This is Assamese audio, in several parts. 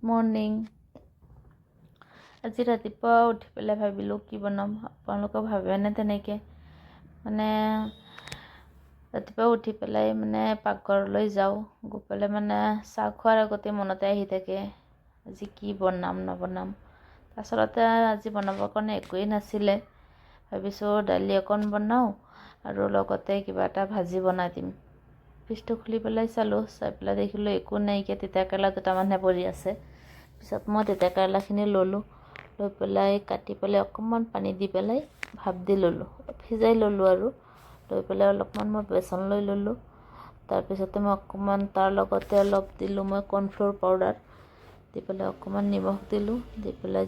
মৰ্ণিং। আজি ৰাতিপুৱা উঠি পেলাই ভাবিলোঁ কি বনাম। আপোনালোকে ভাবেনে তেনেকৈ? মানে ৰাতিপুৱা উঠি পেলাই পাকঘৰলৈ যাওঁ, গৈ পেলাই চাহ খোৱাৰ আগতে মনতে আহি থাকে আজি কি বনাম নবনাম। আচলতে আজি বনাবৰ কাৰণে একোৱেই নাছিলে। ভাবিছোঁ দালি অকণ বনাওঁ আৰু লগতে কিবা এটা ভাজি বনাই দিম। ফ্ৰিজটো খুলি পেলাই চালোঁ, চাই পেলাই দেখিলোঁ একো নাইকিয়া, তিতাকেৰেলা দুটামানহে পৰি আছে। পিছত মই তিতাকেৰেলাখিনি ল'লোঁ, লৈ পেলাই কাটি পেলাই অকণমান পানী দি পেলাই ভাপ দি ল'লোঁ, সিজাই ল'লোঁ আৰু লৈ পেলাই অলপমান মই বেচন লৈ ল'লোঁ। তাৰপিছতে মই অকণমান তাৰ লগতে অলপ দিলোঁ মই কৰ্ণফ্ল'ৰ পাউডাৰ, দি পেলাই অকণমান নিমখ দিলোঁ, দি পেলাই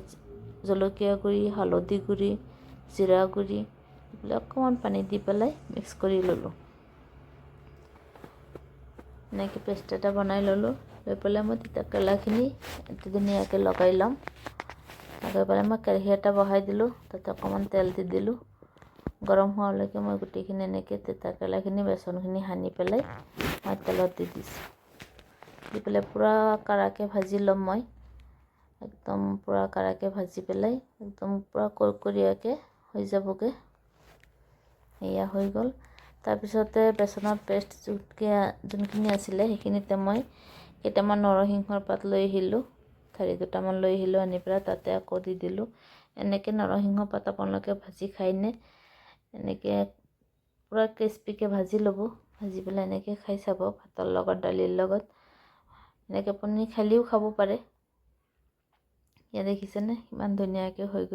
জলকীয়া গুড়ি, হালধি গুড়ি, জিৰা গুড়ি দি পেলাই অকণমান পানী দি পেলাই মিক্স কৰি ল'লোঁ। এনেকৈ পেষ্ট এটা বনাই ল'লোঁ। লৈ পেলাই মই তিতাকেৰেলাখিনি ধুনীয়াকৈ লগাই ল'ম। লগাই পেলাই মই কেৰাহী এটা বহাই দিলোঁ, তাতে অকণমান তেল দি দিলোঁ। গৰম হোৱালৈকে মই গোটেইখিনি এনেকৈ তিতাকেৰেলাখিনি বেচনখিনি সানি পেলাই মই তেলত দি দিছোঁ। দি পেলাই পূৰা কাঢ়াকৈ ভাজি ল'ম মই, একদম পূৰা কাঢ়াকৈ ভাজি পেলাই একদম পূৰা কৰকৰীয়াকৈ হৈ যাবগৈ। এয়া হৈ গ'ল। তাৰপিছতে বেচনৰ পেষ্ট যোনখিনি আছিলে সেইখিনিতে মই কেইটামান নৰসিংহৰ পাত লৈ আহিলোঁ, ঠাৰি দুটামান লৈ আহিলোঁ, আনি পেলাই তাতে আকৌ দি দিলোঁ। এনেকৈ নৰসিংহ পাত আপোনালোকে ভাজি খায়নে? এনেকৈ পূৰা ক্ৰিস্পিকৈ ভাজি ল'ব, ভাজি পেলাই এনেকৈ খাই চাব ভাতৰ লগত, দালিৰ লগত। এনেকৈ আপুনি খালিও খাব পাৰে। এয়া দেখিছেনে ইমান ধুনীয়াকৈ হৈ গ'ল।